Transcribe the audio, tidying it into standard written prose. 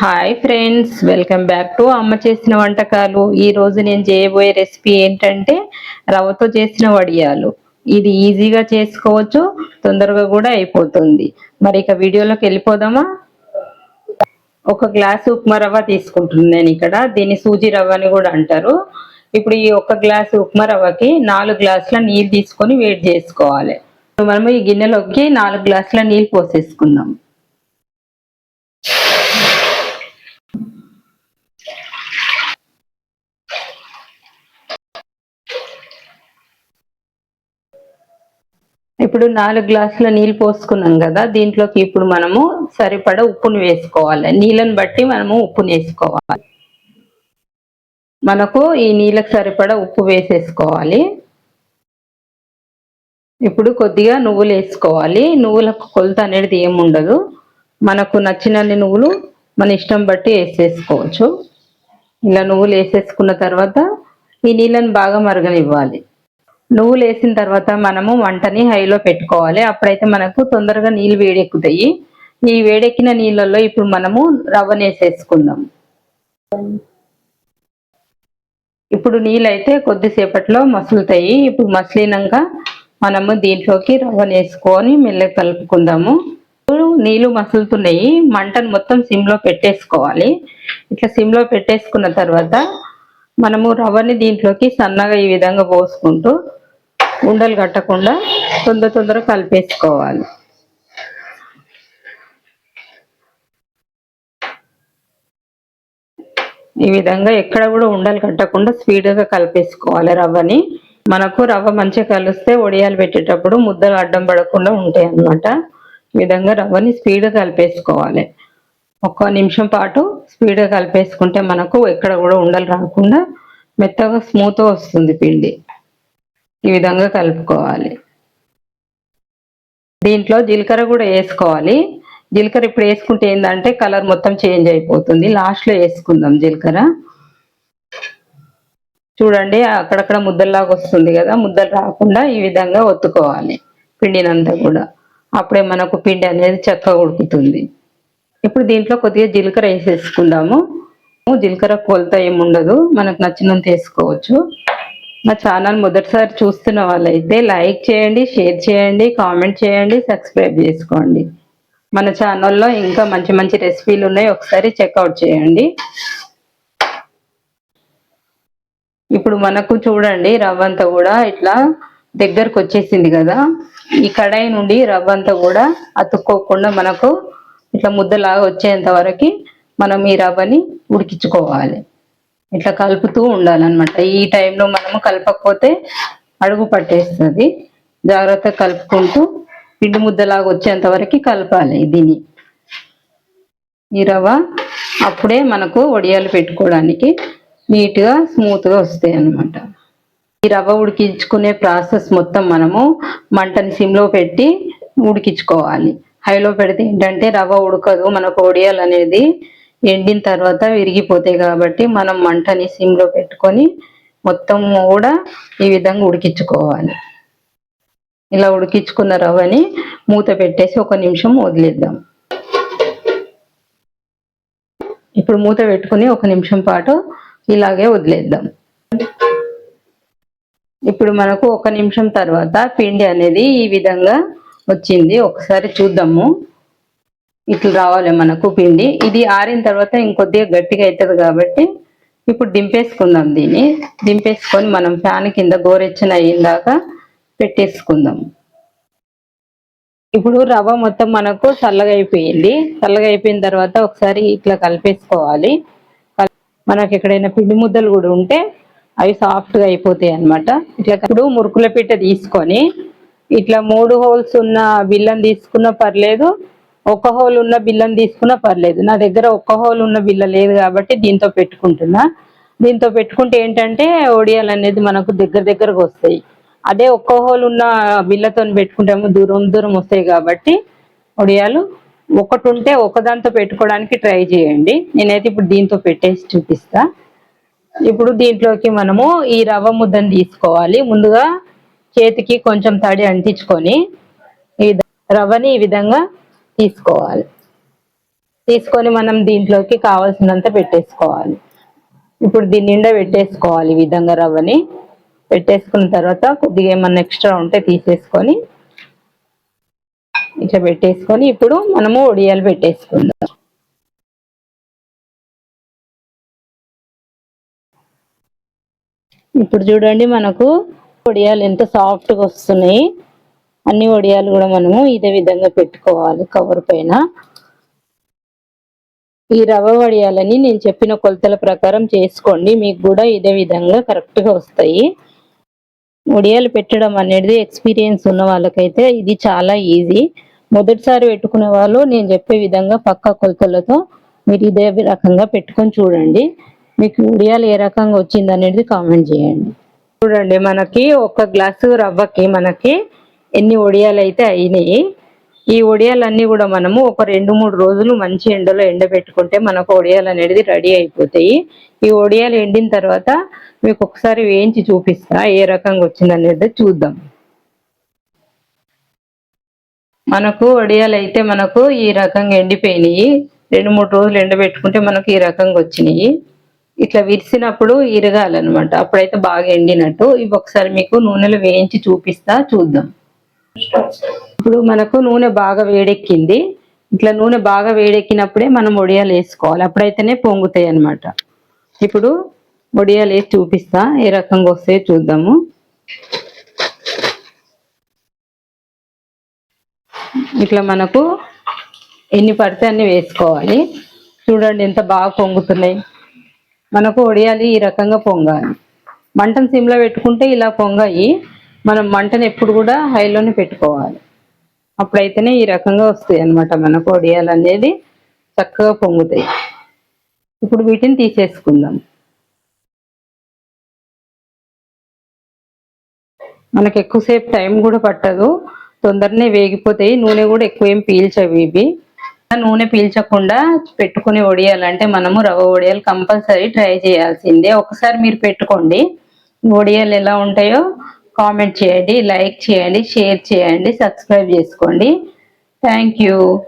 Hi friends, welcome back to అమ్మ చేసిన వంటకాలు. ఈ రోజు నేను చేయబోయే రెసిపీ ఏంటంటే రవ్వతో చేసిన వడియాలు. ఇది ఈజీగా చేసుకోవచ్చు, తొందరగా కూడా అయిపోతుంది. మరి ఇక వీడియోలోకి వెళ్ళిపోదామా. ఒక గ్లాసు ఉప్మా రవ్వ తీసుకుంటున్నాను నేను ఇక్కడ. దీన్ని సూజీ రవ్వ అని కూడా అంటారు. ఇప్పుడు ఈ ఒక గ్లాసు ఉప్మా రవ్వకి 4 గ్లాసుల నీళ్ళు తీసుకొని వేడి చేసుకోవాలి. మనము ఈ గిన్నెలోకి 4 గ్లాసుల నీళ్ళు పోసేసుకుందాం. ఇప్పుడు 4 గ్లాసుల నీళ్ళు పోసుకున్నాం కదా, దీంట్లోకి ఇప్పుడు మనము సరిపడా ఉప్పును వేసుకోవాలి. నీళ్ళని బట్టి మనము ఉప్పును వేసుకోవాలి. మనకు ఈ నీళ్ళకి సరిపడా ఉప్పు వేసేసుకోవాలి. ఇప్పుడు కొద్దిగా నువ్వులు వేసుకోవాలి. నువ్వులకు కొలత అనేది ఏముండదు, మనకు నచ్చినన్ని నువ్వులు మన ఇష్టం బట్టి వేసేసుకోవచ్చు. ఇలా నువ్వులు వేసేసుకున్న తర్వాత ఈ నీళ్ళని బాగా మరగనివ్వాలి. నువ్వులు వేసిన తర్వాత మనము మంటని హైలో పెట్టుకోవాలి. అప్పుడైతే మనకు తొందరగా నీళ్ళు వేడెక్కుతాయి. ఈ వేడెక్కిన నీళ్ళల్లో ఇప్పుడు మనము రవ్వను వేసేసుకుందాం. ఇప్పుడు నీళ్ళు అయితే కొద్దిసేపట్లో మసులుతాయి. ఇప్పుడు మసిలినాక మనము దీంట్లోకి రవ్వను వేసుకొని మెల్లగా కలుపుకుందాము. నీళ్ళు మసులుతున్నాయి, మంటను మొత్తం సిమ్లో పెట్టేసుకోవాలి. ఇట్లా సిమ్లో పెట్టేసుకున్న తర్వాత మనము రవ్వని దీంట్లోకి సన్నగా ఈ విధంగా పోసుకుంటూ ఉండలు కట్టకుండా తొందరగా కలిపేసుకోవాలి. ఈ విధంగా ఎక్కడ కూడా ఉండలు కట్టకుండా స్పీడ్గా కలిపేసుకోవాలి రవ్వని. మనకు రవ్వ మంచిగా కలిస్తే వడియాలు పెట్టేటప్పుడు ముద్దలు అడ్డం పడకుండా ఉంటాయి అన్నమాట. ఈ విధంగా రవ్వని స్పీడ్గా కలిపేసుకోవాలి. 1 నిమిషం పాటు స్పీడ్గా కలిపేసుకుంటే మనకు ఎక్కడ కూడా ఉండలు రాకుండా మెత్తగా స్మూత్గా వస్తుంది పిండి. ఈ విధంగా కలుపుకోవాలి. దీంట్లో జీలకర్ర కూడా వేసుకోవాలి. జీలకర్ర ఇప్పుడు వేసుకుంటే ఏంటంటే కలర్ మొత్తం చేంజ్ అయిపోతుంది. లాస్ట్లో వేసుకుందాం జీలకర్ర. చూడండి, అక్కడక్కడ ముద్దల్లాగా వస్తుంది కదా, ముద్దలు రాకుండా ఈ విధంగా ఒత్తుకోవాలి పిండినంతా కూడా. అప్పుడే మనకు పిండి అనేది చక్కగా ఉడుకుతుంది. ఇప్పుడు దీంట్లో కొద్దిగా జీలకర్ర వేసేసుకుందాము. జీలకర్ర కొలత ఏముండదు, మనకు నచ్చినంత వేసుకోవచ్చు. మా ఛానల్ మొదటిసారి చూస్తున్న వాళ్ళైతే లైక్ చేయండి, షేర్ చేయండి, కామెంట్ చేయండి, సబ్స్క్రైబ్ చేసుకోండి. మన ఛానల్లో ఇంకా మంచి మంచి రెసిపీలు ఉన్నాయి, ఒకసారి చెక్అవుట్ చేయండి. ఇప్పుడు మనకు చూడండి రవ్వ అంతా కూడా ఇట్లా దగ్గరకు వచ్చేసింది కదా. ఈ కడాయి నుండి రవ్వ అంతా కూడా అతుక్కోకుండా మనకు ఇట్లా ముద్దలాగా వచ్చేంత వరకు మనం ఈ రవ్వని ఉడికించుకోవాలి. ఇట్లా కలుపుతూ ఉండాలన్నమాట. ఈ టైంలో మనము కలపకపోతే అడుగు పట్టేస్తుంది. జాగ్రత్తగా కలుపుకుంటూ పిండి ముద్దలాగా వచ్చేంత వరకు కలపాలి దీన్ని. ఈ రవ్వ అప్పుడే మనకు వడియాలు పెట్టుకోవడానికి నీట్గా స్మూత్గా వస్తాయి అన్నమాట. ఈ రవ్వ ఉడికించుకునే ప్రాసెస్ మొత్తం మనము మంటని సిమ్లో పెట్టి ఉడికించుకోవాలి. హైలో పెడితే ఏంటంటే రవ్వ ఉడకదు, మనకు వడియాలు అనేది ఎండిన తర్వాత విరిగిపోతాయి. కాబట్టి మనం మంటని సిమ్లో పెట్టుకొని మొత్తం కూడా ఈ విధంగా ఉడికించుకోవాలి. ఇలా ఉడికించుకున్న రవ్వని మూత పెట్టేసి 1 నిమిషం వదిలేద్దాం. ఇప్పుడు మూత పెట్టుకుని 1 నిమిషం పాటు ఇలాగే వదిలేద్దాం. ఇప్పుడు మనకు 1 నిమిషం తర్వాత పిండి అనేది ఈ విధంగా వచ్చింది. ఒకసారి చూద్దాము. ఇట్లా రావాలి మనకు పిండి. ఇది ఆరిన తర్వాత ఇంకొద్దిగా గట్టిగా అవుతుంది కాబట్టి ఇప్పుడు దింపేసుకుందాం. దీన్ని దింపేసుకొని మనం ఫ్యాన్ కింద గోరెచ్చన అయ్యిందాకా పెట్టేసుకుందాం. ఇప్పుడు రవ్వ మొత్తం మనకు చల్లగా అయిపోయింది. చల్లగా అయిపోయిన తర్వాత ఒకసారి ఇట్లా కలిపేసుకోవాలి. మనకు ఎక్కడైనా పిండి ముద్దలు కూడా ఉంటే అవి సాఫ్ట్గా అయిపోతాయి అన్నమాట. ఇట్లా ఇప్పుడు మురుకుల పిట్ట తీసుకొని ఇట్లా 3 హోల్స్ ఉన్న బిల్లం తీసుకున్నా పర్లేదు, 1 హోల్ ఉన్న బిల్లం తీసుకున్నా పర్లేదు. నా దగ్గర 1 హోల్ ఉన్న బిల్ల లేదు కాబట్టి దీంతో పెట్టుకుంటున్నా. దీంతో పెట్టుకుంటే ఏంటంటే ఒడియాలు అనేది మనకు దగ్గరగా వస్తాయి. అదే 1 హోల్ ఉన్న బిల్లతో పెట్టుకుంటేమో దూరం వస్తాయి. కాబట్టి ఒడియాలు ఒకటి ఉంటే ఒకదాంతో పెట్టుకోవడానికి ట్రై చేయండి. నేనైతే ఇప్పుడు దీంతో పెట్టేసి చూపిస్తా. ఇప్పుడు దీంట్లోకి మనము ఈ రవ్వ ముద్దను తీసుకోవాలి. ముందుగా చేతికి కొంచెం తడి అంటించుకొని రవ్వని ఈ విధంగా తీసుకోవాలి. తీసుకొని మనం దీంట్లోకి కావాల్సినంత పెట్టేసుకోవాలి. ఇప్పుడు దీని నిండా పెట్టేసుకోవాలి ఈ విధంగా రవ్వని. పెట్టేసుకున్న తర్వాత కొద్దిగా ఏమన్నా ఎక్స్ట్రా ఉంటే తీసేసుకొని ఇట్లా పెట్టేసుకొని ఇప్పుడు మనము వడియాలు పెట్టేసుకుందాం. ఇప్పుడు చూడండి మనకు వడియాలు ఎంత సాఫ్ట్గా వస్తున్నాయి. అన్ని వడియాలు కూడా మనము ఇదే విధంగా పెట్టుకోవాలి కవర్ పైన. ఈ రవ్వ వడియాలని నేను చెప్పిన కొలతల ప్రకారం చేసుకోండి, మీకు కూడా ఇదే విధంగా కరెక్ట్గా వస్తాయి. వడియాలు పెట్టడం అనేది ఎక్స్పీరియన్స్ ఉన్న వాళ్ళకైతే ఇది చాలా ఈజీ. మొదటిసారి పెట్టుకునే వాళ్ళు నేను చెప్పే విధంగా పక్కా కొలతలతో మీరు ఇదే రకంగా పెట్టుకొని చూడండి. మీకు వడియాలు ఏ రకంగా వచ్చింది అనేది కామెంట్ చేయండి. చూడండి మనకి ఒక గ్లాసు రవ్వకి మనకి ఎన్ని వడియాలు అయితే అయినాయి. ఈ వడియాలన్నీ కూడా మనము ఒక 2-3 రోజులు మంచి ఎండలో ఎండబెట్టుకుంటే మనకు వడియాలు అనేది రెడీ అయిపోతాయి. ఈ వడియాలు ఎండిన తర్వాత మీకు ఒకసారి వేయించి చూపిస్తా ఏ రకంగా వచ్చింది అనేది చూద్దాం. మనకు వడియాలు అయితే మనకు ఈ రకంగా ఎండిపోయినాయి. 2-3 రోజులు ఎండబెట్టుకుంటే మనకు ఈ రకంగా వచ్చినాయి. ఇట్లా విరిసినప్పుడు ఇరగాలన్నమాట, అప్పుడైతే బాగా ఎండినట్టు. ఇవి ఒకసారి మీకు నూనెలో వేయించి చూపిస్తా, చూద్దాం. ఇప్పుడు మనకు నూనె బాగా వేడెక్కింది. ఇట్లా నూనె బాగా వేడెక్కినప్పుడే మనం వడియాలు వేసుకోవాలి, అప్పుడైతేనే పొంగుతాయి అన్నమాట. ఇప్పుడు వడియాలు వేసి చూపిస్తా ఏ రకంగా వస్తాయో చూద్దాము. ఇట్లా మనకు ఎన్ని పడితే అన్ని వేసుకోవాలి. చూడండి ఎంత బాగా పొంగుతున్నాయి. మనకు వడియాలు ఈ రకంగా పొంగాలి. మంటను సిమ్లో పెట్టుకుంటే ఇలా పొంగాయి. మనం మంటను ఎప్పుడు కూడా హైలోనే పెట్టుకోవాలి, అప్పుడైతేనే ఈ రకంగా వస్తాయి అన్నమాట. మనకు వడియాలు అనేది చక్కగా పొంగుతాయి. ఇప్పుడు వీటిని తీసేసుకుందాం. మనకు ఎక్కువసేపు టైం కూడా పట్టదు, తొందరనే వేగిపోతాయి. నూనె కూడా ఎక్కువ ఏం పీల్చవి ఇవి. నూనె పీల్చకుండా పెట్టుకుని వడియాలంటే మనము రవ్వ వడియాలు కంపల్సరీ ట్రై చేయాల్సిందే. ఒకసారి మీరు పెట్టుకోండి, వడియాలు ఎలా ఉంటాయో కామెంట్ చేయండి, లైక్ చేయండి, షేర్ చేయండి, సబ్స్క్రైబ్ చేసుకోండి. Thank you.